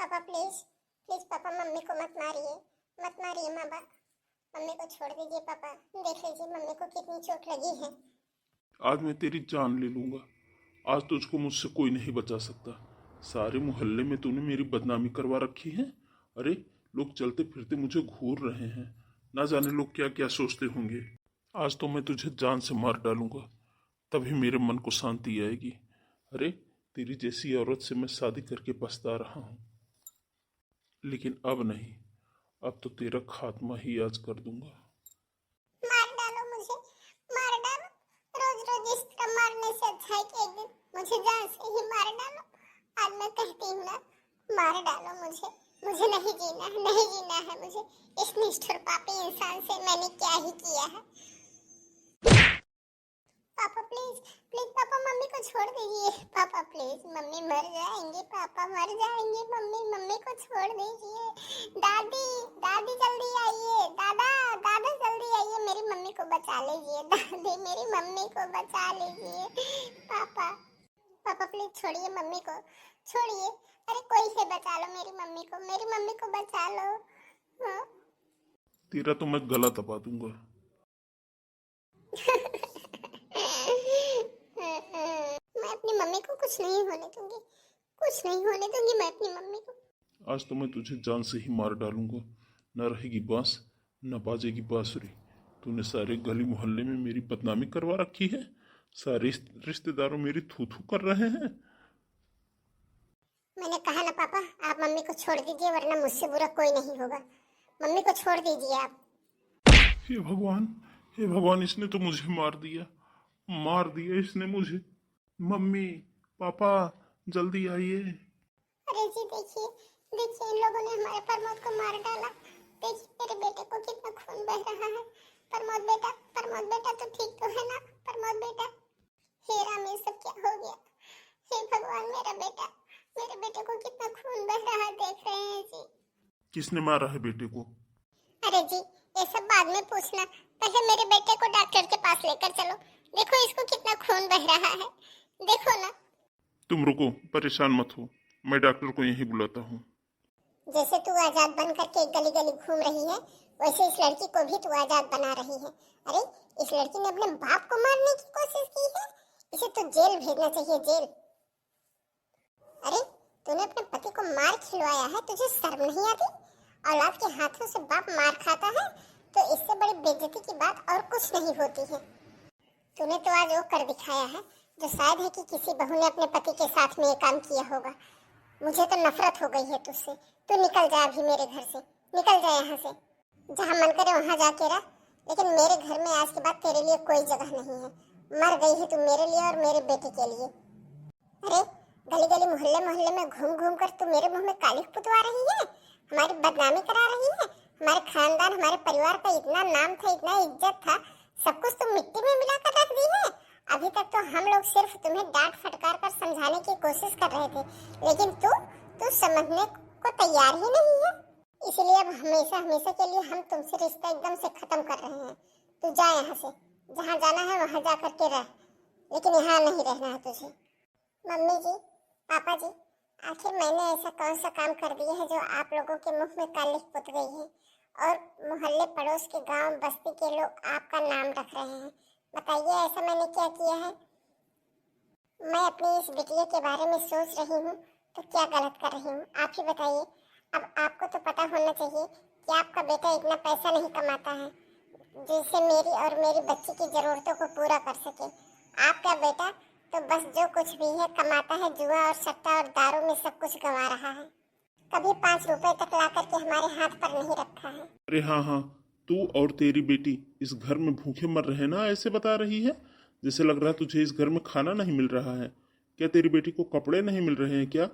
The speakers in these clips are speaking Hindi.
पापा प्लीज प्लीज पापा, मम्मी को मत मारिए, मत मारिए माँ। मम्मी को छोड़ दीजिए पापा। देख लीजिए मम्मी को कितनी चोट लगी है। आज मैं तेरी जान ले लूंगा। आज तुझको मुझसे कोई नहीं बचा सकता। सारे मोहल्ले में तूने मेरी बदनामी करवा रखी है। अरे लोग चलते फिरते मुझे घूर रहे हैं। ना जाने लोग क्या क्या सोचते होंगे। आज तो मैं तुझे जान से मार डालूंगा, तभी मेरे मन को शांति आएगी। अरे तेरी जैसी औरत से मैं शादी करके पछता रहा हूँ, लेकिन अब नहीं, अब तो तेरा खात्मा ही आज कर दूंगा। मार डालो मुझे, मार डालो। रोज रोज इस तरह मारने से अच्छा है कि एक दिन मुझे जान से ही मार डालो। आज मैं कहती हूँ ना, मार डालो मुझे। मुझे नहीं जीना है, नहीं जीना है मुझे। इस निष्ठुर पापी इंसान से मैंने क्या ही किया है। पापा प्लीज प्लीज पापा, मम्मी को छोड़ दीजिए पापा प्लीज। मम्मी मर जाएंगे पापा, मर जाएंगे मम्मी। मम्मी को छोड़ दीजिए। दादी दादी जल्दी आइए। दादा दादा जल्दी आइए, मेरी मम्मी को बचा लीजिए। दादी मेरी मम्मी को बचा लीजिए। पापा पापा प्लीज छोड़िए मम्मी को, छोड़िए। अरे कोई से बचा लो मेरी मम्मी को, मेरी मम्मी को बचा लो। हाँ? तेरा तो मैं गला दबा दूंगा। मैं अपनी मम्मी को कुछ नहीं होने दूंगी, कुछ नहीं होने दूंगी मैं अपनी मम्मी को। आज तो मैं तुझे जान से ही मार डालूंगा। न रहेगी बांस, न बाजेगी बांसुरी। तूने सारे गली मोहल्ले में मेरी बदनामी करवा रखी है। सारे रिश्तेदारों मेरी थू थू कर रहे हैं। मैंने कहा ना पापा, आप मम्मी को छोड़ दीजिए वरना मुझसे बुरा कोई नहीं होगा। मम्मी को छोड़ दीजिए आप। हे भगवान, हे भगवान, इसने तो मुझे मार दिया, मार दिया इसने मुझे। मम्मी, पापा, जल्दी आइए। अरे जी देखिए, देखिए इन लोगों ने हमारे प्रमोद को मार डाला। देखिए मेरे बेटे को कितना खून बह रहा है। प्रमोद बेटा, प्रमोद बेटा तो ठीक तो है ना? प्रमोद बेटा, हे राम ये सब क्या हो गया? हे भगवान, मेरा बेटा, मेरे बेटे को कितना खून बह रहा है, देख रहे हैं जी। किसने मारा है बेटे को? अरे जी ये सब बाद में पूछना, पहले मेरे बेटे को डॉक्टर के पास लेकर चलो। देखो इसको कितना खून बह रहा है, देखो ना। तुम रुको, परेशान मत हो, मैं डॉक्टर को यहीं बुलाता हूँ। जैसे तू आजाद बन करके गली गली घूम रही है, वैसे इस लड़की को भी तू आजाद बना रही है। अरे इस लड़की ने अपने बाप को मारने की कोशिश की है, इसे तो जेल भेजना चाहिए, जेल। अरे तूने अपने पति को मार खिलवाया है, तुझे शर्म नहीं आती? औलाद के हाथों से बाप मार खाता है तो इससे बड़ी बेइज्जती की बात और कुछ नहीं होती है। तूने तो आज वो कर दिखाया है जो शायद है कि किसी बहू ने अपने पति के साथ में ये काम किया होगा। मुझे तो नफरत हो गई है तुझसे। तू निकल जा अभी मेरे घर से, निकल जा यहाँ से। जहाँ मन करे वहाँ जाके रह, लेकिन मेरे घर में आज के बाद तेरे लिए कोई जगह नहीं है। मर गई है तू मेरे लिए और मेरे बेटे के लिए। अरे गली गली मोहल्ले मोहल्ले में घूम घूम कर तू मेरे मुंह में कालिख पुतवा रही है, हमारी बदनामी करा रही है। हमारे खानदान, हमारे परिवार का इतना नाम था, इतना इज्जत था, सब कुछ तुम मिट्टी में मिलाकर रख दी है। अभी तक तो हम लोग सिर्फ तुम्हें डांट फटकार कर समझाने की कोशिश कर रहे थे, लेकिन तू समझने को तैयार ही नहीं है। इसलिए अब हमेशा हमेशा के लिए हम तुमसे रिश्ता एकदम से खत्म कर रहे हैं। तू जा यहाँ से, जहाँ जाना है वहाँ जा करके रह, लेकिन यहाँ नहीं रहना है तुझे। मम्मी जी, पापा जी, आखिर मैंने ऐसा कौन सा काम कर दिया है जो आप लोगों के मुंह में कालिख पुत गई है और मोहल्ले पड़ोस के गांव बस्ती के लोग आपका नाम रख रहे हैं? बताइए ऐसा मैंने क्या किया है? मैं अपनी इस बिटिया के बारे में सोच रही हूँ तो क्या गलत कर रही हूँ, आप ही बताइए। अब आपको तो पता होना चाहिए कि आपका बेटा इतना पैसा नहीं कमाता है जिससे मेरी और मेरी बच्ची की जरूरतों को पूरा कर सके। आपका बेटा तो बस जो कुछ भी है कमाता है, जुआ और सट्टा और दारू में सब कुछ गंवा रहा है। कभी 5 रुपए तक ला करके हमारे हाथ पर नहीं रखा है। अरे हाँ हाँ, तू और तेरी बेटी इस घर में भूखे मर रहे ना, ऐसे बता रही है? जैसे लग रहा है तुझे इस घर में खाना नहीं मिल रहा है। क्या तेरी बेटी को कपड़े नहीं मिल रहे हैं क्या?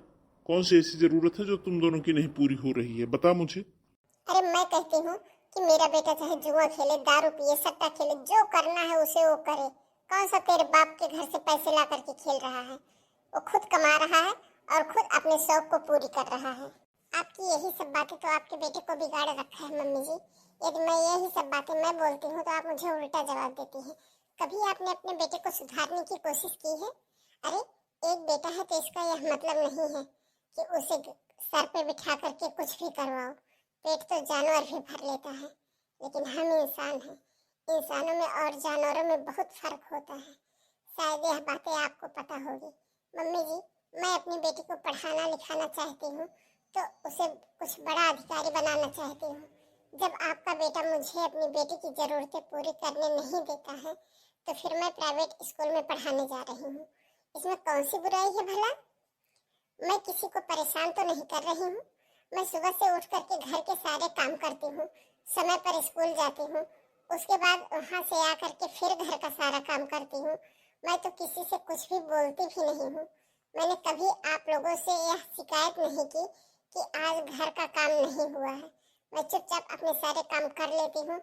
कौन सी ऐसी जरूरत है जो तुम दोनों की नहीं पूरी हो रही है, बता मुझे। अरे मैं कहती हूँ कि मेरा बेटा चाहे जुआ खेले, दारू पिए, सट्टा खेले, जो करना है उसे वो करे। कौन सा तेरे बाप के घर से पैसे ला करके खेल रहा है? वो खुद कमा रहा है और खुद अपने शौक को पूरी कर रहा है। आपकी यही सब बातें तो आपके बेटे को बिगाड़ रखा है मम्मी जी। यदि मैं यही सब बातें मैं बोलती हूँ तो आप मुझे उल्टा जवाब देती हैं। कभी आपने अपने बेटे को सुधारने की कोशिश की है? अरे एक बेटा है तो इसका यह मतलब नहीं है कि उसे सर पे बिठा करके कुछ भी करवाओ, पेट तो जानवर भी भर लेता है, लेकिन हम इंसान हैं। इंसानों में और जानवरों में बहुत फर्क होता है। शायद यह बातें आपको पता होगी। मम्मी जी, मैं अपनी बेटी को पढ़ाना लिखाना चाहती हूँ, तो उसे कुछ बड़ा अधिकारी बनाना चाहती हूँ। जब आपका बेटा मुझे अपनी बेटी की ज़रूरतें पूरी करने नहीं देता है, तो फिर मैं प्राइवेट स्कूल में पढ़ाने जा रही हूँ। इसमें कौन सी बुराई है भला? मैं किसी को परेशान तो नहीं कर रही हूँ। मैं सुबह से उठ करके घर के सारे काम करती हूँ, समय पर स्कूल जाती हूँ, उसके बाद वहाँ से आकर के फिर घर का सारा काम करती हूँ। मैं तो किसी से कुछ भी बोलती भी नहीं हूँ। मैंने कभी आप लोगों से यह शिकायत नहीं की कि आज घर का काम नहीं हुआ है। मैं चुपचाप अपने सारे काम कर लेती हूँ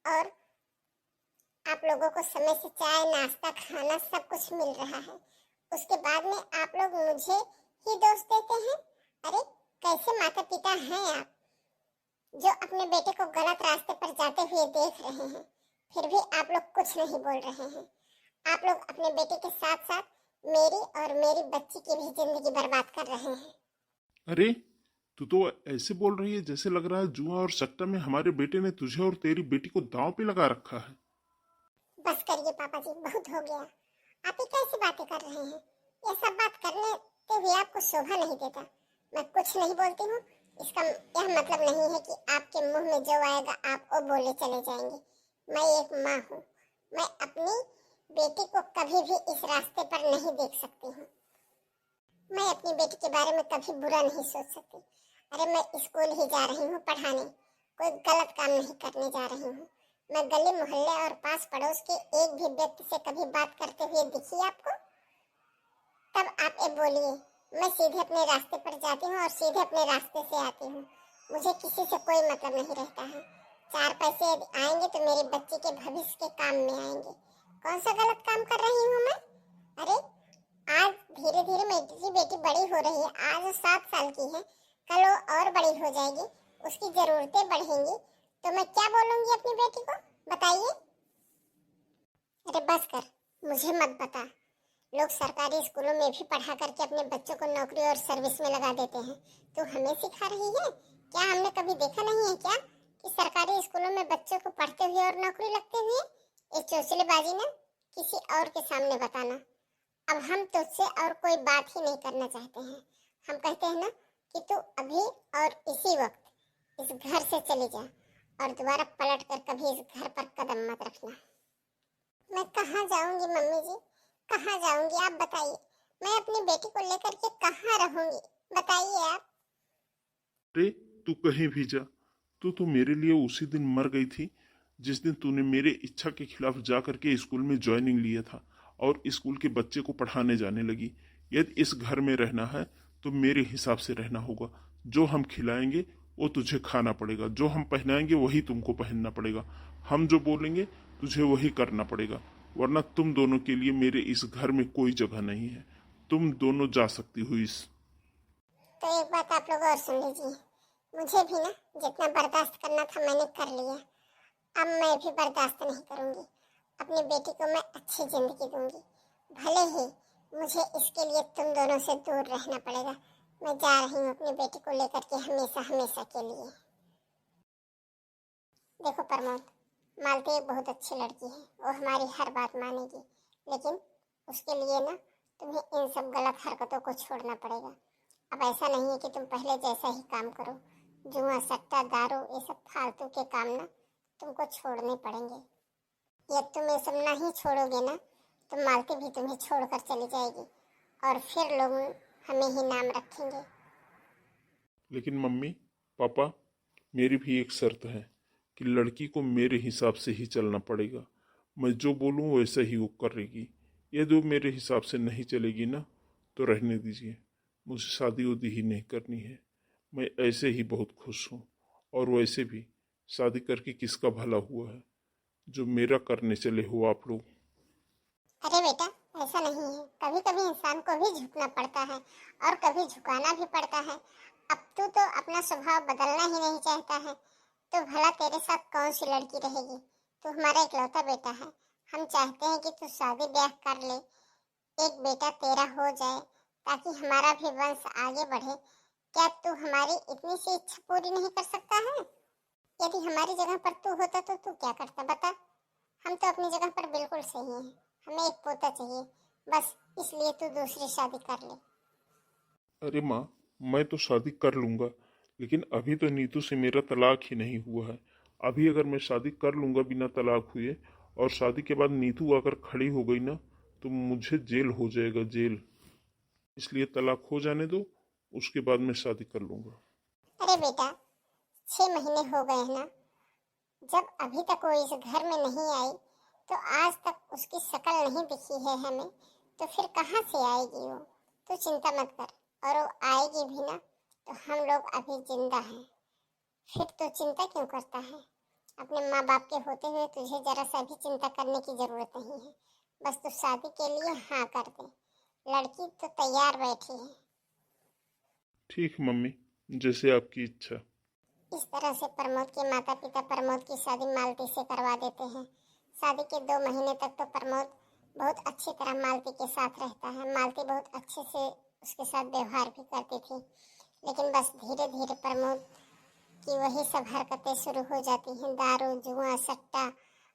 और आप लोगों को समय से चाय नाश्ता खाना सब कुछ मिल रहा है। उसके बाद में आप लोग मुझे ही दोष देते हैं। अरे कैसे माता पिता हैं आप, जो अपने बेटे को गलत रास्ते पर जाते हुए देख रहे हैं, फिर भी आप लोग कुछ नहीं बोल रहे हैं। आप लोग अपने बेटे के साथ साथ मेरी और मेरी बच्ची की भी जिंदगी बर्बाद कर रहे हैं। अरे तू तो ऐसे बोल रही है जैसे लग रहा है जुआ और सट्टा में हमारे बेटे ने तुझे और तेरी बेटी को दांव पे लगा रखा है। बस करिए पापा जी, बहुत हो गया। आप ही कैसी बातें कर रहे हैं? ये सब बात करने से भी आपको शोभा नहीं देता। मैं कुछ नहीं बोलती हूँ, इसका यह मतलब नहीं है कि आपके मुंह में जो आएगा आप वो बोले चले जाएंगे। मैं एक माँ हूँ। मैं अपनी बेटी को कभी भी इस रास्ते पर नहीं देख सकती हूँ। मैं अपनी बेटी के बारे में कभी बुरा नहीं सोच सकती। अरे मैं स्कूल ही जा रही हूँ पढ़ाने, कोई गलत काम नहीं करने जा रही हूँ। मैं गली मोहल्ले और पास पड़ोस के एक भी व्यक्ति से कभी बात करते हुए दिखी आपको? तब आप ये बोलिए। मैं सीधे अपने रास्ते पर जाती हूँ और सीधे अपने रास्ते से आती हूँ। मुझे किसी से कोई मतलब नहीं रहता है। 4 पैसे यदि आएंगे तो मेरी बच्ची के भविष्य के काम में आएंगे। कौन सा गलत काम कर रही हूँ मैं? अरे आज धीरे धीरे मेरी बेटी बड़ी हो रही है। आज वो 7 साल की है, कल वो और बड़ी हो जाएगी, उसकी जरूरतें बढ़ेंगी, तो मैं क्या बोलूंगी अपनी बेटी को, बताइए? अरे बस कर, मुझे मत बता। लोग सरकारी स्कूलों में भी पढ़ा करके अपने बच्चों को नौकरी और सर्विस में लगा देते हैं। तू हमें सिखा रही है? क्या हमने कभी देखा नहीं है क्या कि सरकारी स्कूलों में बच्चों को पढ़ते हुए और नौकरी लगते हुए? ये चौचलेबाजी ना किसी और के सामने बताना। अब हम तुझसे और कोई बात ही नहीं करना चाहते हैं। हम कहते हैं ना कि तू अभी और इसी वक्त इस घर से चली जा और दोबारा पलट कर कभी इस घर पर कदम मत रखना। मैं कहाँ जाऊंगी मम्मी जी, कहाँ जाऊंगी आप बताइए? मैं अपनी बेटी को लेकर के कहाँ रहूंगी, बताइए आप? अरे तू कहीं भी जा, तू तो मेरे लिए उसी दिन मर गई थी जिस दिन तूने मेरे इच्छा के खिलाफ जा करके स्कूल में ज्वाइनिंग लिया था और स्कूल के बच्चे को पढ़ाने जाने लगी। यदि इस घर में रहना है तो मेरे हिसाब से रहना होगा। जो हम खिलाएंगे वो तुझे खाना पड़ेगा, जो हम पहनाएंगे वही तुमको पहनना पड़ेगा, हम जो बोलेंगे तुझे वही करना पड़ेगा, वरना तुम दोनों के लिए मेरे इस घर में कोई जगह नहीं है। तुम दोनों जा सकती हो इस। तो एक बात आप लोग और सुन लीजिए। मुझे भी ना जितना बर्दाश्त करना था मैंने कर लिया। अब मैं भी बर्दाश्त नहीं करूंगी। अपनी बेटी को मैं अच्छी जिंदगी दूंगी, भले ही मुझे इसके लिए तुम दोनों से दूर रहना पड़ेगा। मैं जा रही हूँ अपनी बेटी को लेकर के हमेशा हमेशा के लिए। देखो प्रमोद, मालती एक बहुत अच्छी लड़की है, वो हमारी हर बात मानेगी, लेकिन उसके लिए ना तुम्हें इन सब गलत हरकतों को छोड़ना पड़ेगा। अब ऐसा नहीं है कि तुम पहले जैसा ही काम करो। जुआ सट्टा दारू ये सब फालतू के काम ना तुमको छोड़ने पड़ेंगे। यदि तुम ये सब नहीं छोड़ोगे ना तो मालती भी तुम्हें छोड़कर चली जाएगी और फिर लोग हमें ही नाम रखेंगे। लेकिन मम्मी पापा, मेरी भी एक शर्त है कि लड़की को मेरे हिसाब से ही चलना पड़ेगा। मैं जो बोलूँ वैसा ही वो करेगी। यदि वो मेरे हिसाब से नहीं चलेगी ना तो रहने दीजिए, मुझे शादी उदी ही नहीं करनी है। मैं ऐसे ही बहुत खुश हूँ। और वैसे भी शादी करके किसका भला हुआ है, जो मेरा करने चले हो आप लोग। अरे बेटा, ऐसा नहीं है। कभी कभी इंसान को भी झुकना पड़ता है और कभी झुकाना भी पड़ता है। अब तू तो अपना स्वभाव बदलना ही नहीं चाहता है, तो भला तेरे साथ कौन सी लड़की रहेगी? तू हमारा इकलौता बेटा है। हम चाहते हैं कि तू शादी ब्याह कर ले, एक बेटा तेरा हो जाए, ताकि हमारा भी वंश आगे बढ़े। क्या तू हमारी इतनी सी इच्छा पूरी नहीं कर सकता है? यदि हमारी जगह पर तू होता तो तू क्या करता बता? हम तो अपनी जगह पर बिल्कुल सही हैं। हमें एक पोता चाहिए, बस इसलिए तू दूसरी शादी कर ले। अरे माँ, मैं तो शादी कर लूँगा, लेकिन अभी तो नीतू से मेरा तलाक ही नहीं हुआ है। अभी अगर मैं शादी कर लूँगा बिना तलाक हुए, और शादी के बाद नीतू अगर खड़ी हो गई ना, तो मुझे जेल हो जाएगा, जेल। इसलिए तलाक हो जाने दो, उसके बाद मैं शादी कर लूँगा। अरे बेटा, 6 महीने हो गए हैं ना, जब अभी तक वो इस घर में नहीं आई तो आज तक उसकी शक्ल नहीं दिखी है हमें, तो फिर कहाँ से आएगी वो? तो चिंता मत कर, और वो आएगी भी ना तो हम लोग अभी जिंदा हैं। फिर तो चिंता क्यों करता है? अपने माँ बाप के होते हुए तुझे जरा सा भी चिंता करने की जरूरत नहीं है। बस तू शादी के लिए हाँ कर दे, लड़की तो तैयार बैठी है। ठीक मम्मी, जैसे आपकी इच्छा। इस तरह से प्रमोद के माता पिता प्रमोद की शादी मालती से करवा देते हैं। शादी के 2 महीने तक तो प्रमोद बहुत अच्छी तरह मालती के साथ रहता है। मालती बहुत अच्छे से उसके साथ व्यवहार भी करती थी, लेकिन बस धीरे धीरे प्रमोद की वही सब हरकतें शुरू हो जाती हैं। दारू, जुआ, सट्टा,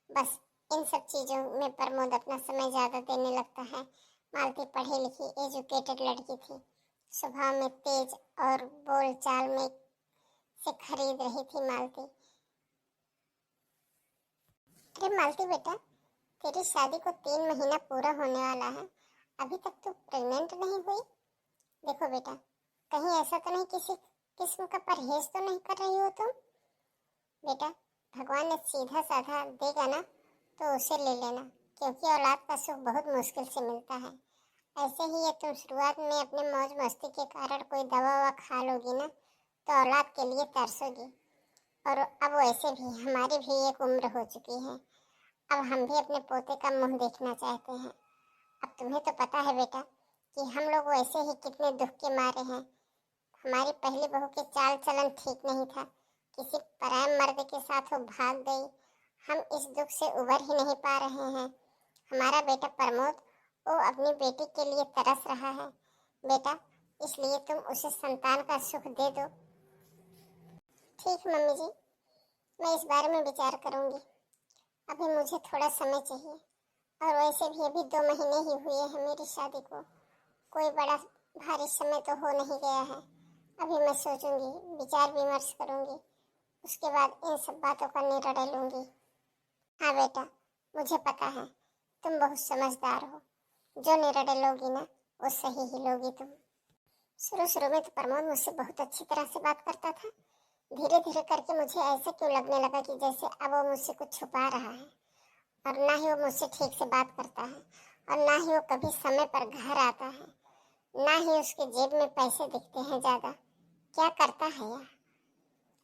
बस इन सब चीज़ों में प्रमोद अपना समय ज़्यादा देने लगता है। मालती पढ़ी लिखी एजुकेटेड लड़की थी, स्वभाव में तेज और बोल चाल में से खरीद रही थी मालती। अरे मालती बेटा, तेरी शादी को 3 महीना पूरा होने वाला है, अभी तक तू प्रेग्नेंट नहीं हुई? देखो बेटा, कहीं ऐसा तो नहीं किसी किस्म का परहेज तो नहीं कर रही हो तुम? बेटा, भगवान ने सीधा साधा देगा ना तो उसे ले लेना, क्योंकि औलाद का सुख बहुत मुश्किल से मिलता है। ऐसे ही ये तुम शुरुआत में अपने मौज मस्ती के कारण कोई दवा ववा खा लोगी ना तो औलाद के लिए तरसोगी। और अब वैसे भी हमारी भी एक उम्र हो चुकी है, अब हम भी अपने पोते का मुंह देखना चाहते हैं। अब तुम्हें तो पता है बेटा कि हम लोग वैसे ही कितने दुख के मारे हैं। हमारी पहली बहू के चाल चलन ठीक नहीं था, किसी पराये मर्द के साथ वो भाग गई। हम इस दुख से उबर ही नहीं पा रहे हैं। हमारा बेटा प्रमोद, वो अपनी बेटी के लिए तरस रहा है। बेटा, इसलिए तुम उसे संतान का सुख दे दो। ठीक मम्मी जी, मैं इस बारे में विचार करूंगी। अभी मुझे थोड़ा समय चाहिए, और वैसे भी अभी 2 महीने ही हुए हैं मेरी शादी को। कोई बड़ा भारी समय तो हो नहीं गया है। अभी मैं सोचूंगी, विचार विमर्श करूंगी, उसके बाद इन सब बातों का निर्णय लूंगी। हाँ बेटा, मुझे पता है तुम बहुत समझदार हो। जो निर्णय लोगी ना वो सही ही लोगी तुम। शुरू शुरू में तो प्रमोद मुझसे बहुत अच्छी तरह से बात करता था। धीरे धीरे करके मुझे ऐसे क्यों लगने लगा कि जैसे अब वो मुझसे कुछ छुपा रहा है, और ना ही वो मुझसे ठीक से बात करता है, और ना ही वो कभी समय पर घर आता है, ना ही उसके जेब में पैसे दिखते हैं ज़्यादा। क्या करता है यार?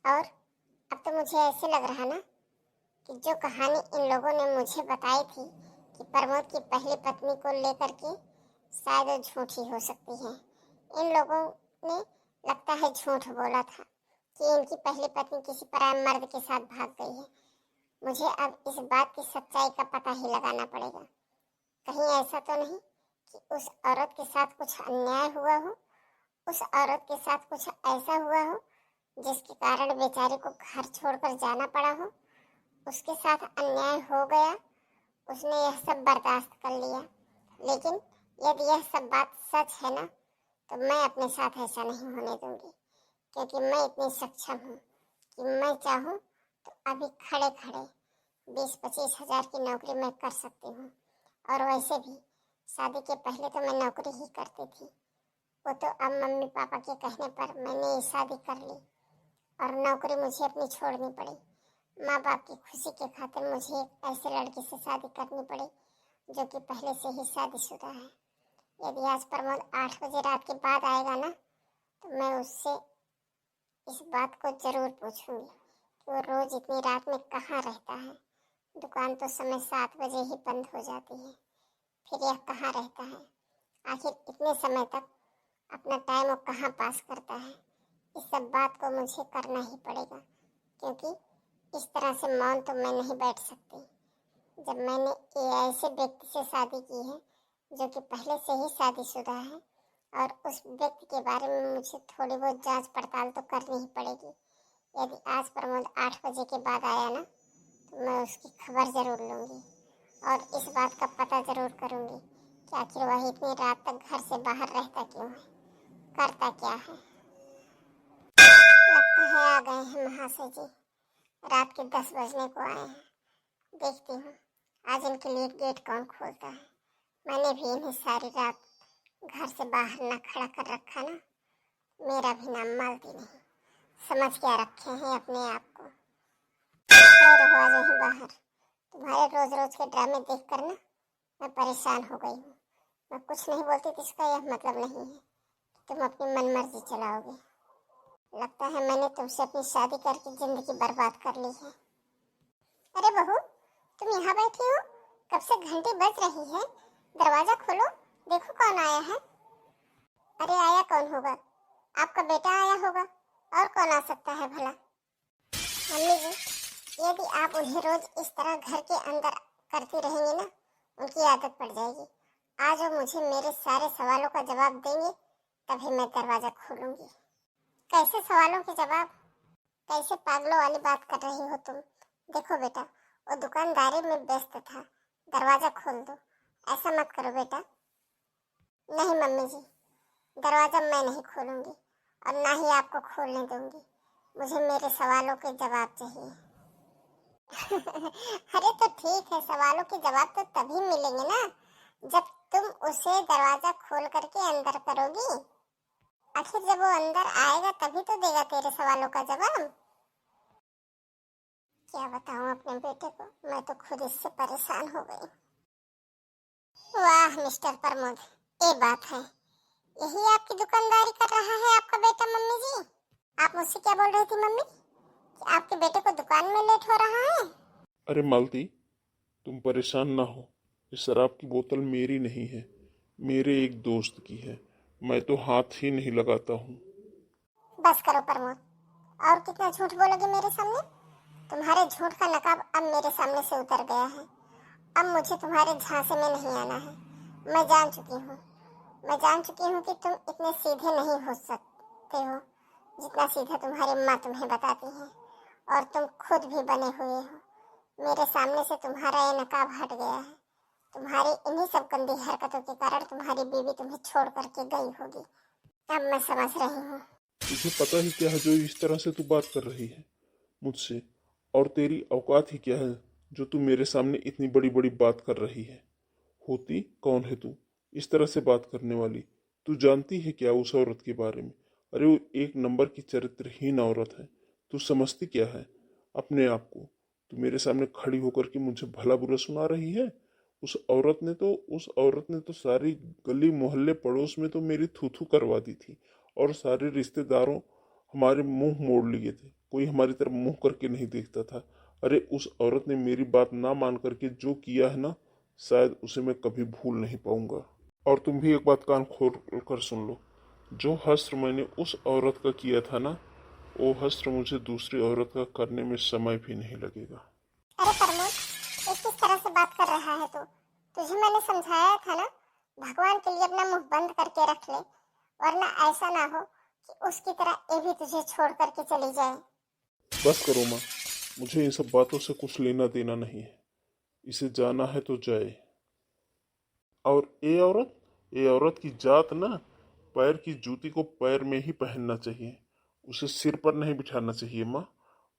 और अब तो मुझे ऐसे लग रहा ना कि जो कहानी इन लोगों ने मुझे बताई थी कि प्रमोद की पहली पत्नी को लेकर के, शायद वो झूठी हो सकती है। इन लोगों ने लगता है झूठ बोला था कि इनकी पहली पत्नी किसी पराये मर्द के साथ भाग गई है। मुझे अब इस बात की सच्चाई का पता ही लगाना पड़ेगा। कहीं ऐसा तो नहीं कि उस औरत के साथ कुछ अन्याय हुआ हो, उस औरत के साथ कुछ ऐसा हुआ हो जिसके कारण बेचारे को घर छोड़कर जाना पड़ा हो। उसके साथ अन्याय हो गया, उसने यह सब बर्दाश्त कर लिया, लेकिन यदि यह सब बात सच है ना तो मैं अपने साथ ऐसा नहीं होने दूंगी, क्योंकि मैं इतनी सक्षम हूँ कि मैं चाहूँ तो अभी खड़े खड़े 20-25 हज़ार की नौकरी मैं कर सकती हूँ। और वैसे भी शादी के पहले तो मैं नौकरी ही करती थी, वो तो अब मम्मी पापा के कहने पर मैंने ये शादी कर ली और नौकरी मुझे अपनी छोड़नी पड़ी। माँ बाप की खुशी के खातिर मुझे एक ऐसे लड़के से शादी करनी पड़ी जो कि पहले से ही शादीशुदा है। यदि आज प्रमोद 8 बजे रात के बाद आएगा ना तो मैं उससे इस बात को जरूर पूछूंगी कि वो रोज इतनी रात में कहाँ रहता है। दुकान तो समय 7 बजे ही बंद हो जाती है, फिर यह कहाँ रहता है? आखिर इतने समय तक अपना टाइम वो कहाँ पास करता है? इस सब बात को मुझे करना ही पड़ेगा, क्योंकि इस तरह से मौन तो मैं नहीं बैठ सकती। जब मैंने ये ऐसे व्यक्ति से शादी की है जो कि पहले से ही शादीशुदा है, और उस व्यक्ति के बारे में मुझे थोड़ी बहुत जांच पड़ताल तो करनी ही पड़ेगी। यदि आज प्रमोद 8 बजे के बाद आया ना तो मैं उसकी खबर जरूर लूँगी और इस बात का पता जरूर करूँगी कि आखिर वह इतनी रात तक घर से बाहर रहता क्यों है, करता क्या है। लगता है आ गए हैं महाशय जी, रात के 10 बजने को आए हैं। देखती हूँ आज इनके लिए गेट कौन खोलता है। मैंने भी इन्हें सारी रात घर से बाहर ना खड़ा कर रखा ना, मेरा भी नाम मालती नहीं। समझ क्या रखे हैं अपने आप को। खड़े रहो आज वहीं बाहर। तुम्हारे रोज रोज के ड्रामे देख कर ना मैं परेशान हो गई हूँ। मैं कुछ नहीं बोलती तो इसका यह मतलब नहीं है कि तुम अपनी मनमर्जी चलाओगे। लगता है मैंने तुमसे अपनी शादी करके जिंदगी बर्बाद कर ली है। अरे बहू, तुम यहाँ बैठी हो? कब से घंटी बज रही है, दरवाजा खोलो, देखो कौन आया है। अरे आया कौन होगा? आपका बेटा आया होगा, और कौन आ सकता है भला। मम्मी जी, यदि आप उन्हें रोज इस तरह घर के अंदर करती रहेंगी ना, उनकी आदत पड़ जाएगी। आज वो मुझे मेरे सारे सवालों का जवाब देंगे तभी मैं दरवाजा खोलूंगी। कैसे सवालों के जवाब? कैसे पागलों वाली बात कर रही हो तुम? देखो बेटा, वो दुकानदारी में व्यस्त था, दरवाजा खोल दो। ऐसा मत करो बेटा। नहीं मम्मी जी, दरवाजा मैं नहीं खोलूंगी और ना ही आपको खोलने दूंगी। मुझे मेरे सवालों के जवाब चाहिए। अरे तो ठीक है, सवालों के जवाब तो तभी मिलेंगे ना जब तुम उसे दरवाजा खोल करके अंदर करोगी। आखिर जब वो अंदर आएगा तभी तो देगा तेरे सवालों का जवाब। क्या बताऊं अपने बेटे को, मैं तो खुद इससे परेशान हो गई। वाह मिस्टर प्रमोद, ये बात है, यही आपकी दुकानदारी कर रहा है आपका बेटा। मम्मी जी, आप मुझसे क्या बोल रही थी मम्मी, कि आपके बेटे को दुकान में लेट हो रहा है? अरे मालती, तुम परेशान ना हो। इस शराब की बोतल मेरी नहीं है, मेरे एक दोस्त की है। मैं तो हाथ ही नहीं लगाता हूँ। बस करो प्रमोद, और कितना झूठ बोलोगे मेरे सामने। तुम्हारे झूठ का नकाब अब मेरे सामने से उतर गया है। अब मुझे तुम्हारे झांसे में नहीं आना है। मैं जान चुकी हूँ कि तुम इतने सीधे नहीं हो सकते हो जितना सीधा तुम्हारी माँ तुम्हें बताती है, और तुम खुद भी बने हुए हो। मेरे सामने से तुम्हारा ये नकाब हट गया है। तुम्हारी इन्हीं सब गंदी हरकतों के कारण तुम्हारी बीवी तुम्हें छोड़ करके गई होगी। अब मैं समझ रही हूँ। तुझे पता ही क्या है जो इस तरह से तू बात कर रही है मुझसे, और तेरी औकात ही क्या है जो तू मेरे सामने इतनी बड़ी बड़ी बात कर रही है। होती कौन है तू इस तरह से बात करने वाली? तू जानती है क्या उस औरत के बारे में? अरे वो एक नंबर की चरित्रहीन औरत है। तू समझती क्या है अपने आप को? तू मेरे सामने खड़ी होकर के मुझे भला बुरा सुना रही है। उस औरत ने तो सारी गली मोहल्ले पड़ोस में तो मेरी थू थू करवा दी थी, और सारे रिश्तेदारों हमारे मुंह मोड़ लिए थे। कोई हमारी तरफ मुंह करके नहीं देखता था। अरे उस औरत ने मेरी बात ना मान करके जो किया है ना, शायद उसे मैं कभी भूल नहीं पाऊंगा। और तुम भी एक बात कान खोल कर सुन लो, जो हश्र मैंने उस औरत का किया था ना, वो हश्र मुझे दूसरी औरत का करने में समय भी नहीं लगेगा। अरे प्रमोद, ये किस तरह से बात कर रहा है तू? तुझे मैंने समझाया था ना, भगवान के लिए अपना मुंह बंद करके रख ले, वरना ऐसा ना हो कि उसकी तरह ये भी तुझे छोड़ करके चली जाए। बस करो माँ, मुझे इन सब बातों से कुछ लेना देना नहीं है। इसे जाना है तो जाए। और ये औरत की जात ना, पैर की जूती को पैर में ही पहनना चाहिए, उसे सिर पर नहीं बिठाना चाहिए माँ,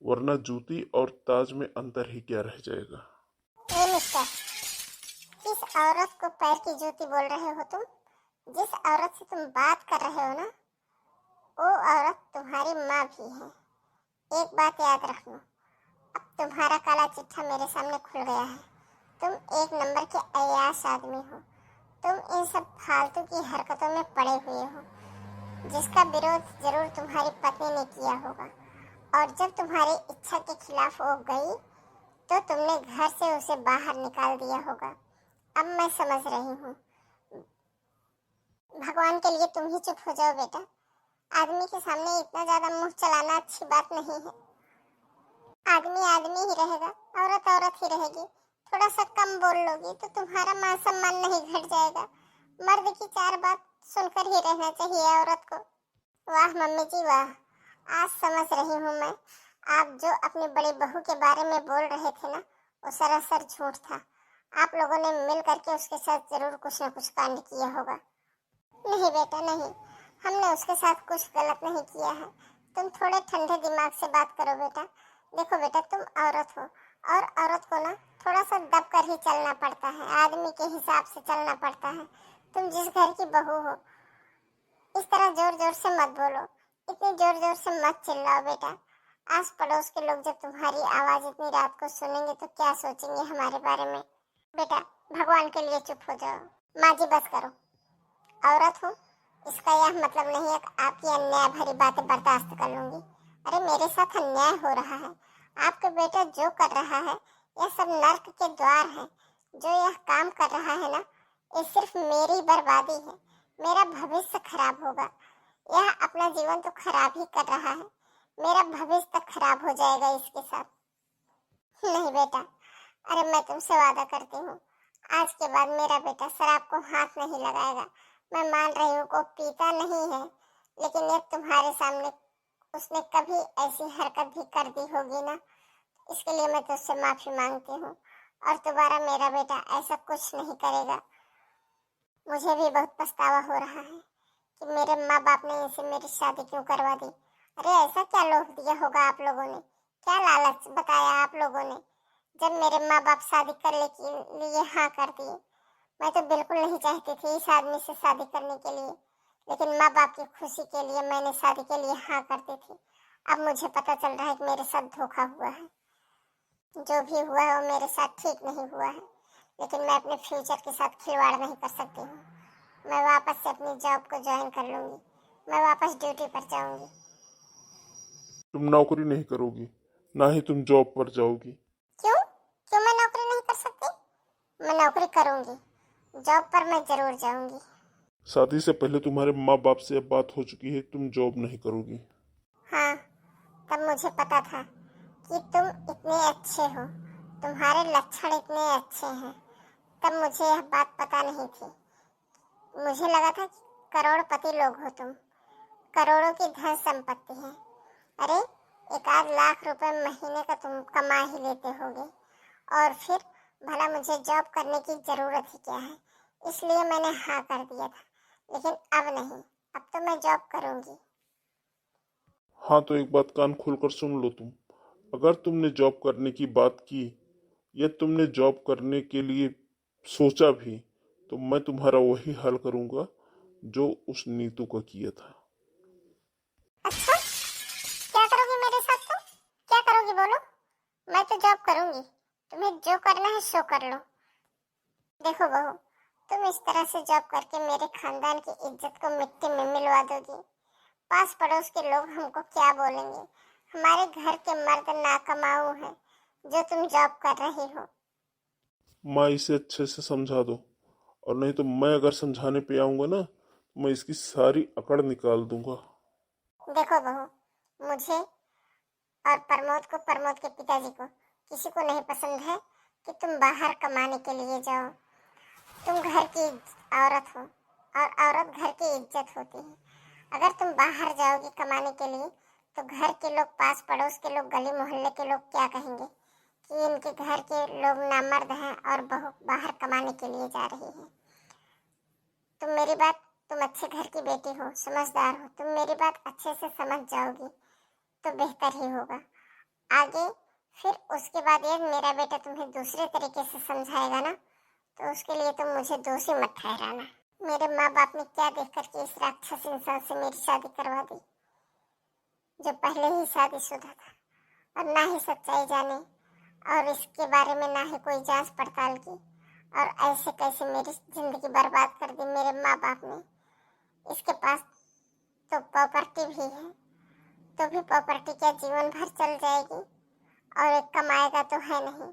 वरना जूती और ताज में अंतर ही क्या रह जाएगा। ए मिस्टर, किस औरत को पैर की जूती बोल रहे हो तुम? जिस औरत से तुम बात कर रहे हो ना, वो औरत तुम्हारी माँ भी है। एक बात याद रखना, अब तुम्हारा काला चिट्ठा मेरे सामने खुल गया है। तुम एक नंबर के अय्याश आदमी हो। तुम इन सब फालतू की हरकतों में पड़े हुए हो, जिसका विरोध जरूर तुम्हारी पत्नी ने किया होगा, और जब तुम्हारी इच्छा के खिलाफ वो गई तो तुमने घर से उसे बाहर निकाल दिया होगा। अब मैं समझ रही हूँ। भगवान के लिए तुम ही चुप हो जाओ बेटा। आदमी के सामने इतना ज्यादा मुंह चलाना अच्छी बात नहीं है। आदमी आदमी ही रहेगा, औरत औरत ही रहेगी। थोड़ा सा कम बोल लोगी तो तुम्हारा मान सम्मान नहीं घट जाएगा। मर्द की 4 बात सुनकर ही रहना चाहिए औरत को। वाह मम्मी जी वाह, आज समझ रही हूँ मैं, आप जो अपनी बड़ी बहू के बारे में बोल रहे थे ना, वो सरासर झूठ था। आप लोगों ने मिल करके उसके साथ जरूर कुछ न कुछ कांड किया होगा। नहीं बेटा नहीं, हमने उसके साथ कुछ गलत नहीं किया है। तुम थोड़े ठंडे दिमाग से बात करो बेटा। देखो बेटा, तुम औरत हो और औरत को ना थोड़ा सा दब कर ही चलना पड़ता है, आदमी के हिसाब से चलना पड़ता है। तुम जिस घर की बहू हो, इस तरह जोर जोर से मत बोलो, इतनी जोर जोर से मत चिल्लाओ बेटा। आस पड़ोस के लोग जब तुम्हारी आवाज इतनी रात को सुनेंगे तो क्या सोचेंगे हमारे बारे में। बेटा भगवान के लिए चुप हो जाओ। माँ जी बस करो, औरत हूँ इसका यह मतलब नहीं है कि आपकी अन्याय भरी बातें बर्दाश्त कर लूंगी। अरे मेरे साथ अन्याय हो रहा है, आपके बेटा जो कर रहा है यह सब नर्क के द्वार है। जो यह काम कर रहा है ना, ये सिर्फ मेरी बर्बादी है, मेरा भविष्य खराब होगा। यह अपना जीवन तो खराब ही कर रहा है, मेरा भविष्य तक खराब हो जाएगा इसके साथ। नहीं बेटा, अरे मैं तुमसे वादा करती हूँ, आज के बाद मेरा बेटा शराब को हाथ नहीं लगाएगा। मैं मान रही हूँ को पीता नहीं है, लेकिन ये तुम्हारे सामने उसने कभी ऐसी हरकत भी कर दी होगी ना, इसके लिए मैं तुझसे माफी मांगती हूँ और दोबारा मेरा बेटा ऐसा कुछ नहीं करेगा। मुझे भी बहुत पछतावा हो रहा है कि मेरे माँ बाप ने इसे मेरी शादी क्यों करवा दी। अरे ऐसा क्या लोभ दिया होगा आप लोगों ने, क्या लालच बताया आप लोगों ने, जब मेरे माँ बाप शादी करने के लिए हाँ कर दिए। मैं तो बिल्कुल नहीं चाहती थी इस आदमी से शादी करने के लिए, लेकिन माँ बाप की खुशी के लिए मैंने शादी के लिए हाँ कर दी थी। अब मुझे पता चल रहा है कि मेरे साथ धोखा हुआ है। जो भी हुआ है वो मेरे साथ ठीक नहीं हुआ है, लेकिन मैं अपने फ्यूचर के साथ खिलवाड़ नहीं कर सकती हूँ। मैं वापस से अपनी जॉब को ज्वाइन कर लूंगी, मैं वापस ड्यूटी पर जाऊंगी। तुम नौकरी नहीं करोगी, ना ही तुम जॉब पर जाओगी। क्यों क्यों मैं नौकरी नहीं कर सकती? मैं नौकरी करूंगी, जॉब पर मैं जरूर जाऊंगी। शादी से पहले तुम्हारे माँ बाप से अब बात हो चुकी है, तुम जॉब नहीं करोगी। हाँ, तब मुझे पता था कि तुम इतने अच्छे हो, तुम्हारे लक्षण इतने अच्छे हैं। तब मुझे यह बात पता नहीं थी। मुझे लगा था कि करोड़पति लोग हो तुम, करोड़ों की धन संपत्ति है। अरे 1-8 लाख रुपए महीने का तुम कमा ही लेते होगे, और फिर भला मुझे जॉब करने की जरूरत ही क्या है, इसलिए मैंने हाँ कर दिया था। लेकिन अब नहीं, अब तो मैं जॉब करूंगी। हाँ तो एक बात कान खोलकर सुन लो तुम, अगर तुमने जॉब करने की बात की या तुमने जॉब करने के लिए सोचा भी, तो मैं तुम्हारा वही हाल करूंगा जो उस नीतू का किया था। अच्छा, क्या करोगी मेरे साथ? तुम क्या करोगी बोलो? मैं तो जॉब करूंगी, तुम्हें जो करना है सो कर लो। देखो बहू, तुम इस तरह से जॉब करके मेरे खानदान की इज्जत को मिट्टी में मिलवा दोगी। पास पड़ोस के लोग हमको क्या बोलेंगे? हमारे घर के मर्द नाकमाऊ हैं जो तुम जॉब कर रही हो। माँ इसे अच्छे से समझा दो, और नहीं तो मैं अगर समझाने पे आऊंगा ना, तो मैं इसकी सारी अकड़ निकाल दूंगा। देखो बहू, मुझे और प्रमोद के पिताजी को किसी को नहीं पसंद है कि तुम बाहर कमाने के लिए जाओ। तुम घर की औरत हो और औरत घर की इज्जत होती है। अगर तुम बाहर जाओगी कमाने के लिए तो घर के लोग, पास पड़ोस के लोग, गली मोहल्ले के लोग क्या कहेंगे कि इनके घर के लोग नामर्द हैं और बहू बाहर कमाने के लिए जा रही है। तुम मेरी बात, तुम अच्छे घर की बेटी हो, समझदार हो, तुम मेरी बात अच्छे से समझ जाओगी तो बेहतर ही होगा। आगे फिर उसके बाद ये मेरा बेटा तुम्हें दूसरे तरीके से समझाएगा ना, तो उसके लिए तुम मुझे दोषी मत ठहराना। मेरे माँ बाप ने क्या देख करके इस राक्षस इंसान से मेरी शादी करवा दी, जो पहले ही शादीशुदा था और ना ही सच्चाई जाने, और इसके बारे में ना ही कोई जांच पड़ताल की, और ऐसे कैसे मेरी जिंदगी बर्बाद कर दी मेरे माँ बाप ने। इसके पास तो प्रॉपर्टी भी है, तो भी प्रॉपर्टी क्या जीवन भर चल जाएगी? और एक कमाएगा तो है नहीं,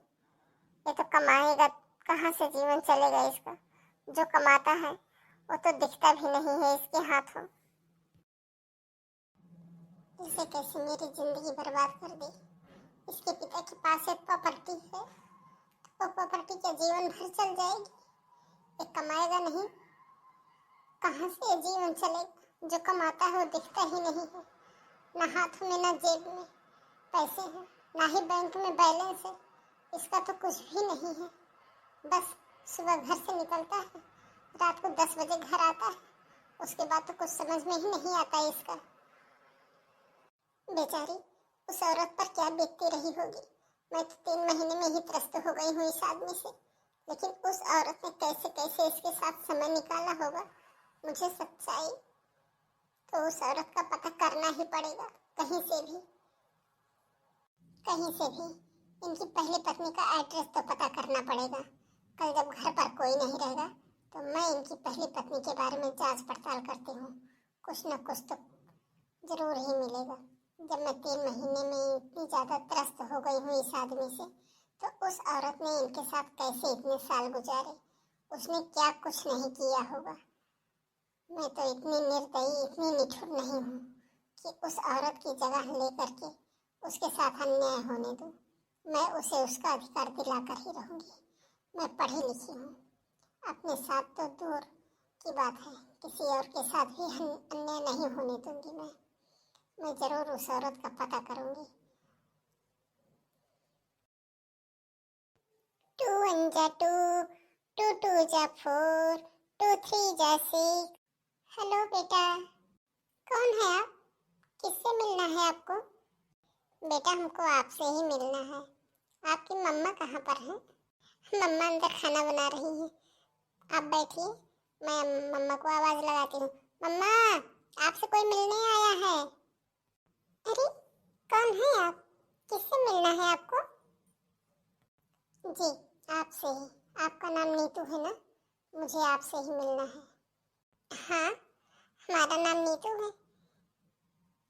ये तो कमाएगा कहाँ से, जीवन चलेगा इसका? जो कमाता है वो तो दिखता भी नहीं है इसके हाथों। इसे कैसे मेरी जिंदगी बर्बाद कर दी। इसके पिता के पास एक प्रॉपर्टी है, वो प्रॉपर्टी क्या जीवन भर चल जाएगी? ये कमाएगा नहीं, कहाँ से ये जीवन चलेगा? जो कमाता है वो दिखता ही नहीं है। ना हाथ में ना जेब में पैसे हैं, ना ही बैंक में बैलेंस है। इसका तो कुछ भी नहीं है। बस सुबह घर से निकलता है, रात को 10 बजे घर आता है। उसके बाद तो कुछ समझ में ही नहीं आता इसका। बेचारी उस औरत पर क्या बीतती रही होगी। मैं तो 3 महीने में ही त्रस्त हो गई हूँ इस आदमी से, लेकिन उस औरत ने कैसे कैसे इसके साथ समय निकाला होगा। मुझे सच्चाई तो उस औरत का पता करना ही पड़ेगा, कहीं से भी। इनकी पहली पत्नी का एड्रेस तो पता करना पड़ेगा। कल जब घर पर कोई नहीं रहेगा तो मैं इनकी पहली पत्नी के बारे में जांच पड़ताल करती हूँ। कुछ न कुछ तो जरूर ही मिलेगा। जब मैं 3 महीने में इतनी ज़्यादा त्रस्त हो गई हूँ इस आदमी से, तो उस औरत ने इनके साथ कैसे इतने साल गुजारे, उसने क्या कुछ नहीं किया होगा। मैं तो इतनी निर्दयी, इतनी निठुर नहीं हूँ कि उस औरत की जगह लेकर के उसके साथ अन्याय होने दूँ। मैं उसे उसका अधिकार दिलाकर ही रहूँगी। मैं पढ़ी लिखी हूँ, अपने साथ तो दूर की बात है, किसी और के साथ भी अन्याय नहीं होने दूंगी। मैं जरूर उस औरत का पता करूँगी। 2 1 जा 2, 2 2 जा 4, 2 3 जा 6। हेलो बेटा, कौन है आप? किससे मिलना है आपको? बेटा हमको आपसे ही मिलना है। आपकी मम्मा कहाँ पर हैं? मम्मा अंदर खाना बना रही हैं। आप बैठिए, मैं मम्मा को आवाज लगाती हूँ। मम्मा, आपसे कोई मिलने आया है। अरे कौन है आप? किससे मिलना है आपको? जी आपसे ही। आपका नाम नीतू है ना? मुझे आपसे ही मिलना है। हाँ, हमारा नाम नीतू है।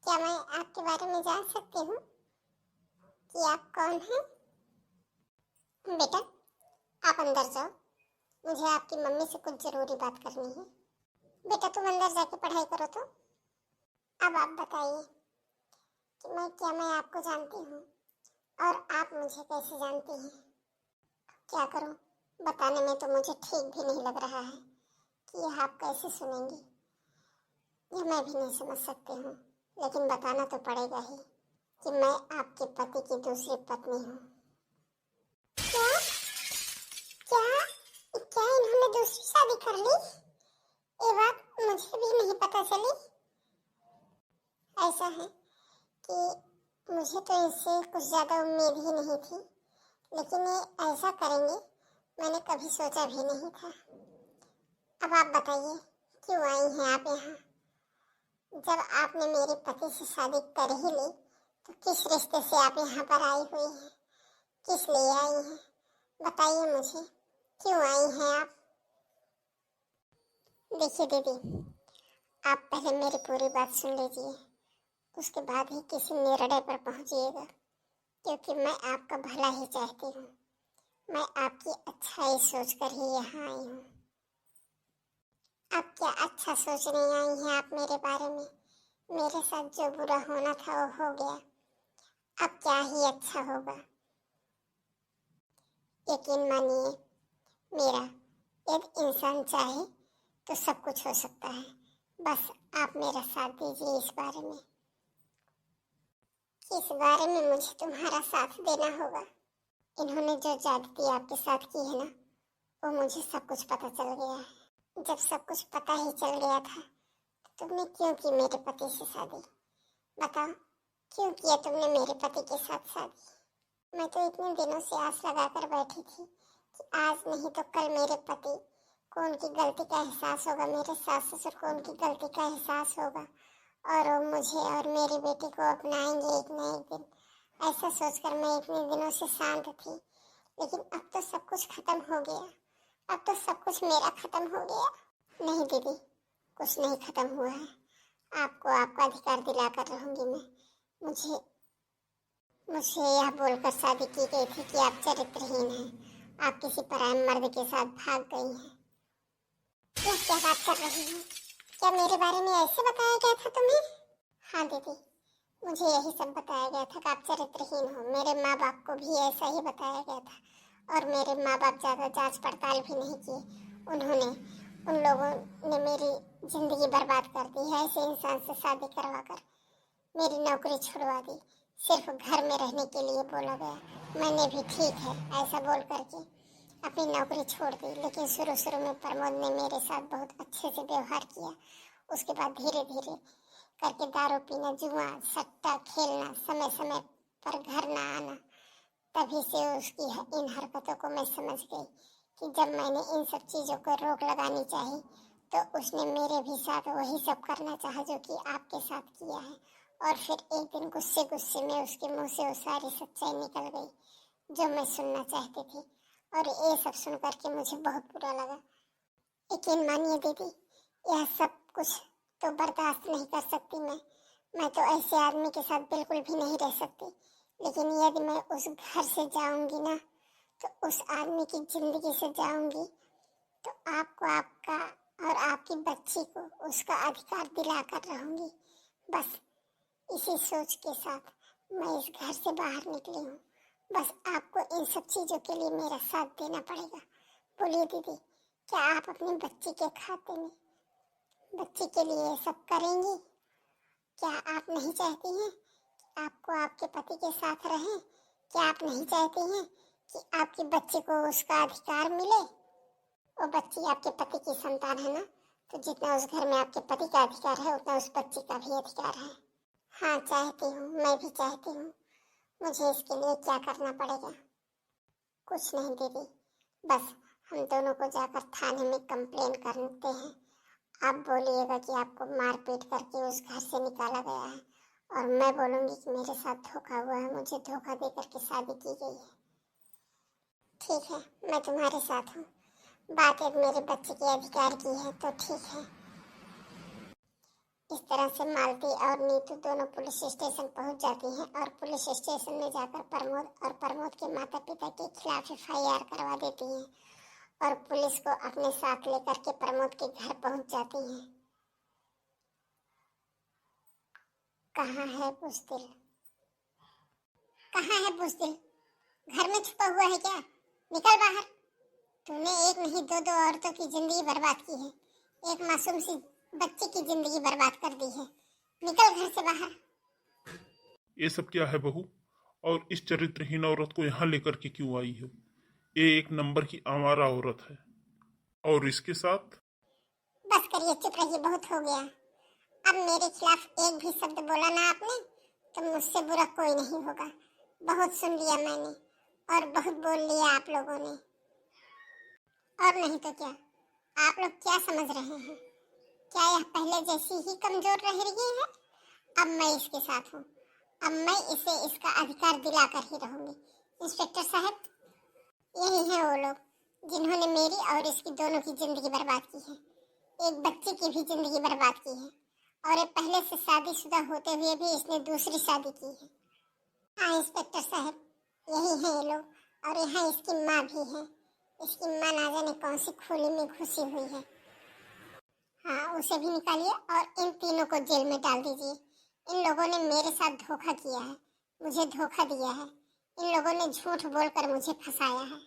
क्या मैं आपके बारे में जान सकती हूँ कि आप कौन हैं? बेटा आप अंदर जाओ, मुझे आपकी मम्मी से कुछ जरूरी बात करनी है। बेटा तुम अंदर जाके पढ़ाई करो। तो अब आप बताइए कि मैं आपको जानती हूँ और आप मुझे कैसे जानती हैं? क्या करूँ, बताने में तो मुझे ठीक भी नहीं लग रहा है कि यह आप कैसे सुनेंगी। यह मैं भी नहीं समझ सकती हूँ, लेकिन बताना तो पड़ेगा ही कि मैं आपके पति की दूसरी पत्नी हूँ। क्या क्या क्या इन्होंने दूसरी शादी कर ली? ये बात मुझे भी नहीं पता चली। ऐसा है कि मुझे तो इससे कुछ ज़्यादा उम्मीद ही नहीं थी, लेकिन ये ऐसा करेंगे मैंने कभी सोचा भी नहीं था। अब आप बताइए क्यों आई हैं आप यहाँ? जब आपने मेरे पति से शादी कर ही ली तो किस रिश्ते से आप यहाँ पर आई हुई हैं? किस लिए आई हैं? बताइए मुझे, क्यों आई हैं आप? देखिए दीदी, आप पहले मेरी पूरी बात सुन लीजिए, उसके बाद ही किसी निर्णय पर पहुँचिएगा, क्योंकि मैं आपका भला ही चाहती हूँ। मैं आपकी अच्छाई सोचकर ही यहाँ आई हूँ। आप क्या अच्छा सोचने आई हैं आप मेरे बारे में? मेरे साथ जो बुरा होना था वो हो गया, अब क्या ही अच्छा होगा। यकीन मानिए मेरा, यदि इंसान चाहे तो सब कुछ हो सकता है। बस आप मेरा साथ दीजिए इस बारे में। इस बारे में मुझे तुम्हारा साथ देना होगा। इन्होंने जो ज्यादती आपके साथ की है ना, वो मुझे सब कुछ पता चल गया है। जब सब कुछ पता ही चल गया था तो तुमने क्यों की मेरे पति से शादी? बताओ, क्यों किया तुमने मेरे पति के साथ शादी? मैं तो इतने दिनों से आस लगाकर बैठी थी कि आज नहीं तो कल मेरे पति को उनकी गलती का एहसास होगा, मेरे सास ससुर को उनकी गलती का एहसास होगा और वो मुझे और मेरी बेटी को अपनाएंगे एक न एक दिन। ऐसा सोचकर मैं इतने दिनों से शांत थी, लेकिन अब तो सब कुछ खत्म हो गया। अब तो सब कुछ मेरा खत्म हो गया। नहीं दीदी, कुछ नहीं खत्म हुआ है। आपको आपका अधिकार दिलाकर रहूंगी मैं। मुझे यह बोलकर शादी की गई थी कि आप चरित्रहीन हैं, आप किसी पराये मर्द के साथ भाग गई हैं। यह क्या बात कर रही हैं? क्या मेरे बारे में ऐसे बताया गया था तुम्हें? हाँ दीदी, मुझे यही सब बताया गया था कि आप चरित्रहीन हो। मेरे माँ बाप को भी ऐसा ही बताया गया था और मेरे माँ बाप ज़्यादा जांच पड़ताल भी नहीं किए। उन लोगों ने मेरी जिंदगी बर्बाद कर दी है ऐसे इंसान से शादी करवा कर। मेरी नौकरी छुड़वा दी, सिर्फ घर में रहने के लिए बोला गया। मैंने भी ठीक है ऐसा बोल करके अपनी नौकरी छोड़ दी। लेकिन शुरू शुरू में प्रमोद ने मेरे साथ बहुत अच्छे से व्यवहार किया। उसके बाद धीरे धीरे करके दारू पीना, जुआ सट्टा खेलना, समय समय पर घर ना आना, तभी से उसकी इन हरकतों को मैं समझ गई कि जब मैंने इन सब चीज़ों को रोक लगानी चाहिए तो उसने मेरे भी साथ वही सब करना चाहा जो कि आपके साथ किया है। और फिर एक दिन गुस्से गुस्से में उसके मुंह से वो सारी सच्चाई निकल गई जो मैं सुनना चाहती थी। और ये सब सुन करके मुझे बहुत बुरा लगा। यकीन मानिए दीदी, यह सब कुछ तो बर्दाश्त नहीं कर सकती मैं तो ऐसे आदमी के साथ बिल्कुल भी नहीं रह सकती। लेकिन यदि मैं उस घर से जाऊंगी ना, तो उस आदमी की जिंदगी से जाऊंगी, तो आपको आपका और आपकी बच्ची को उसका अधिकार दिलाकर रहूंगी। बस इसी सोच के साथ मैं इस घर से बाहर निकली हूँ। बस आपको इन सब चीज़ों के लिए मेरा साथ देना पड़ेगा। बोलिए दीदी, क्या आप अपनी बच्ची के खाते में बच्ची के लिए सब करेंगी? क्या आप नहीं चाहती हैं कि आपको आपके पति के साथ रहें? क्या आप नहीं चाहती हैं कि आपकी बच्ची को उसका अधिकार मिले? वो बच्ची आपके पति की संतान है ना, तो जितना उस घर में आपके पति का अधिकार है उतना उस बच्ची का भी अधिकार है। हाँ चाहती हूँ, मैं भी चाहती हूँ। मुझे इसके लिए क्या करना पड़ेगा? कुछ नहीं दीदी, बस हम दोनों को जाकर थाने में कंप्लेन करते हैं। आप बोलिएगा कि आपको मारपीट करके उस घर से निकाला गया है, और मैं बोलूँगी कि मेरे साथ धोखा हुआ है, मुझे धोखा दे करके शादी की गई है। ठीक है, मैं तुम्हारे साथ हूँ। बात एक मेरे बच्चे के अधिकार की है तो ठीक है। इस तरह से मालती और नीतू दोनों पुलिस स्टेशन पहुंच जाती हैं और पुलिस स्टेशन में जाकर प्रमोद और प्रमोद के माता पिता के खिलाफ FIR करवा देती हैं और पुलिस को अपने साथ लेकर के प्रमोद के घर पहुंच जाती हैं। कहाँ है बुज़दिल? कहाँ है बुज़दिल? घर में छुपा हुआ है क्या? निकल बाहर। तूने एक नहीं दो औरतों की जिंदगी बर्बाद की है, एक मासूम सी बच्चे की जिंदगी बर्बाद कर दी है। निकल घर से बाहर। ये सब क्या है बहू? और इस चरित्रहीन औरत को यहाँ लेकर के क्यों आई हो? ये एक नंबर की आवारा औरत है। और इसके साथ बस करिए, चुप रहिए, बहुत हो गया। अब मेरे खिलाफ एक भी शब्द बोला ना आपने तो मुझसे बुरा कोई नहीं होगा। बहुत सुन लिया मैंने और बहुत बोल लिया आप लोगों ने। और नहीं तो क्या, आप लोग क्या समझ रहे हैं? क्या यह पहले जैसी ही कमजोर रह रही है? अब मैं इसके साथ हूँ, अब मैं इसे इसका अधिकार दिलाकर ही रहूंगी। इंस्पेक्टर साहब, यही हैं वो लोग जिन्होंने मेरी और इसकी दोनों की जिंदगी बर्बाद की है। एक बच्चे की भी जिंदगी बर्बाद की है और ये पहले से शादीशुदा होते हुए भी इसने दूसरी शादी की है। हाँ इंस्पेक्टर साहब, यही हैं ये लोग और यहाँ इसकी माँ भी है। इसकी माँ ना जाने कौन सी खोली में घुसी हुई है। हाँ, उसे भी निकालिए और इन तीनों को जेल में डाल दीजिए। इन लोगों ने मेरे साथ धोखा किया है, मुझे धोखा दिया है। इन लोगों ने झूठ बोलकर मुझे फंसाया है।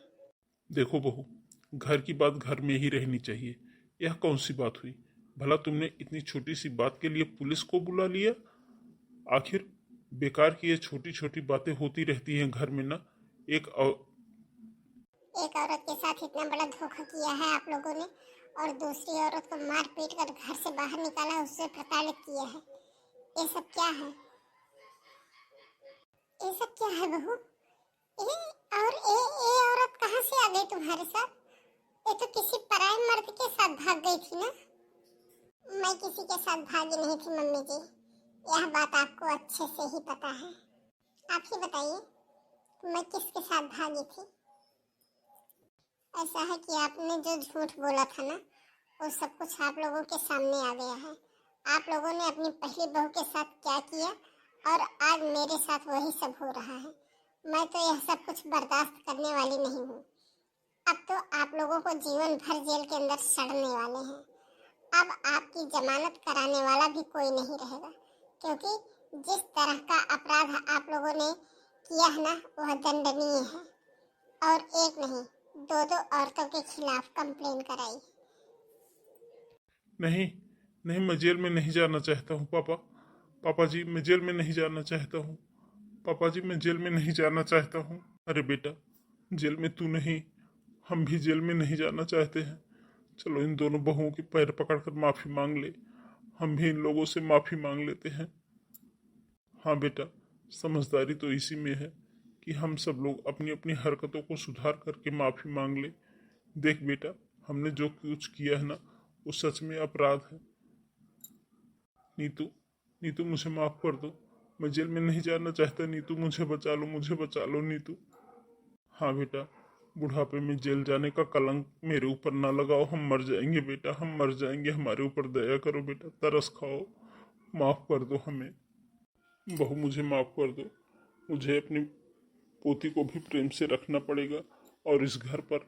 देखो बहू, घर की बात घर में ही रहनी चाहिए। यह कौन सी बात हुई? भला तुमने इतनी छोटी सी बात के लिए पुलिस को बुला लिया? आखिर बेकार की ये छोटी छोटी बातें होती रहती हैं घर में ना। एक औरत के साथ इतना बड़ा धोखा किया है आप लोगों ने और दूसरी औरत को मार पीट कर घर से बाहर निकाला, उससे प्रताड़ित किया है। ये सब क्या है? ये सब क्या है बहू? ये औरत कहाँ से आ गई तुम्हारे साथ? ये तो किसी पराये मर्द के साथ भाग गई थी ना? मैं किसी के साथ भागी नहीं थी मम्मी जी, यह बात आपको अच्छे से ही पता है। आप ही बताइए, मैं किसके साथ भागी थी? ऐसा है कि आपने जो झूठ बोला था ना, वो सब कुछ आप लोगों के सामने आ गया है। आप लोगों ने अपनी पहली बहू के साथ क्या किया और आज मेरे साथ वही सब हो रहा है। मैं तो यह सब कुछ बर्दाश्त करने वाली नहीं हूँ। अब तो आप लोगों को जीवन भर जेल के अंदर सड़ने वाले हैं। अब आपकी जमानत कराने वाला भी कोई नहीं रहेगा, क्योंकि जिस तरह का अपराध आप लोगों ने किया है ना, वह दंडनीय है। और एक नहीं, दो औरतों के खिलाफ कंप्लेन कराई। नहीं, नहीं, मैं जेल में नहीं जाना चाहता हूँ पापा। पापा जी, मैं जेल में नहीं जाना चाहता हूँ। पापा जी, मैं जेल में नहीं जाना चाहता हूँ। अरे बेटा, जेल में तू नहीं, हम भी जेल में नहीं जाना चाहते हैं। चलो इन दोनों बहुओं के पैर पकड़कर माफ़ी मांग ले। हम भी इन लोगों से माफ़ी मांग लेते हैं। हाँ बेटा, समझदारी तो इसी में है कि हम सब लोग अपनी अपनी हरकतों को सुधार करके माफ़ी मांग ले। देख बेटा, हमने जो कुछ किया है ना, वो सच में अपराध है। नीतू, नीतू मुझे माफ़ कर दो। मैं जेल में नहीं जाना चाहता। नीतू मुझे बचा लो, मुझे बचा लो नीतू। हाँ बेटा, बुढ़ापे में जेल जाने का कलंक मेरे ऊपर ना लगाओ। हम मर जाएंगे बेटा, हम मर जाएंगे। हमारे ऊपर दया करो बेटा, तरस खाओ। माफ़ कर दो हमें। बहू मुझे माफ़ कर दो। मुझे अपनी पोती को भी प्रेम से रखना पड़ेगा और इस घर पर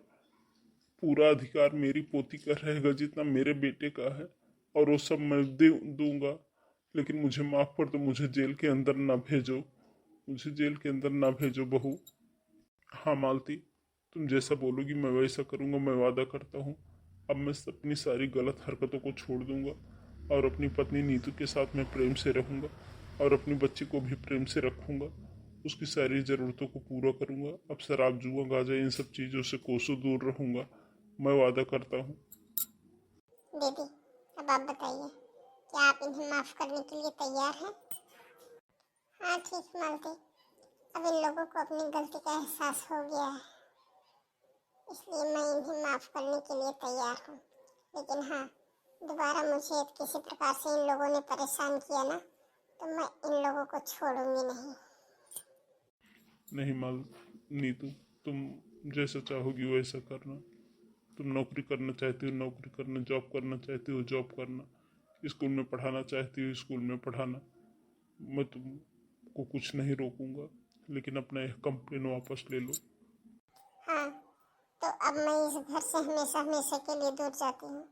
पूरा अधिकार मेरी पोती का रहेगा जितना मेरे बेटे का है, और वो सब मैं दे दूंगा। लेकिन मुझे माफ़ कर दो, मुझे जेल के अंदर ना भेजो। मुझे जेल के अंदर ना भेजो बहू। हाँ मालती, तुम जैसा बोलोगी मैं वैसा करूँगा। मैं वादा करता हूँ, अब मैं अपनी सारी गलत हरकतों को छोड़ दूंगा और अपनी पत्नी नीतू के साथ मैं प्रेम से रहूँगा और अपनी बच्ची को भी प्रेम से रखूँगा। उसकी सारी ज़रूरतों को पूरा करूँगा। अब शराब जुआ गांजा इन सब चीज़ों से कोसों दूर रहूँगा। मैं वादा करता हूँ। दीदी, अब आप बताइए, क्या आप इन्हें माफ करने के लिए तैयार हैं? हाँ ठीक मालती, अब इन लोगों को अपनी गलती का एहसास हो गया है, इसलिए मैं इन्हें माफ करने के लिए तैयार हूँ। लेकिन हाँ, दोबारा मुझे किसी प्रकार से इन लोगों ने परेशान किया ना, तो मैं इन लोगों को छोड़ूंगी नहीं। नहीं माल नीतू, तुम जैसा चाहोगी वैसा करना। तुम नौकरी करना चाहती हो नौकरी करना, जॉब करना चाहती हो जॉब करना, स्कूल में पढ़ाना चाहती हो स्कूल में पढ़ाना। मैं तुमको कुछ नहीं रोकूंगा, लेकिन अपना यह कंप्लेन वापस ले लो। हाँ, तो अब मैं इस घर से हमेशा हमेशा के लिए दूर जाती हूँ,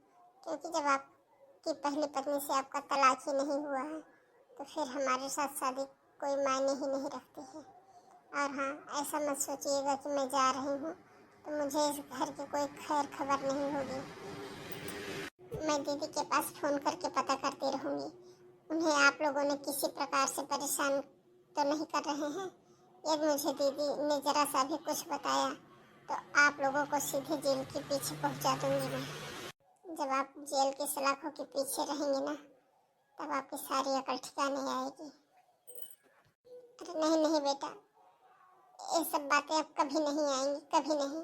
क्योंकि जब आपकी पहली पत्नी से आपका तलाक ही नहीं हुआ है, तो फिर हमारे साथ शादी कोई मायने ही नहीं रखती है। और हाँ, ऐसा मत सोचिएगा कि मैं जा रही हूँ तो मुझे इस घर की कोई खैर खबर नहीं होगी। मैं दीदी के पास फ़ोन करके पता करती रहूँगी, उन्हें आप लोगों ने किसी प्रकार से परेशान तो नहीं कर रहे हैं। यदि मुझे दीदी ने ज़रा सा भी कुछ बताया तो आप लोगों को सीधे जेल के पीछे पहुंचा दूंगी मैं। जब आप जेल की सलाखों के पीछे रहेंगे ना, तब आपकी सारी अकल ठिकाने आएगी। अरे नहीं नहीं बेटा, ये सब बातें अब कभी नहीं आएंगी, कभी नहीं।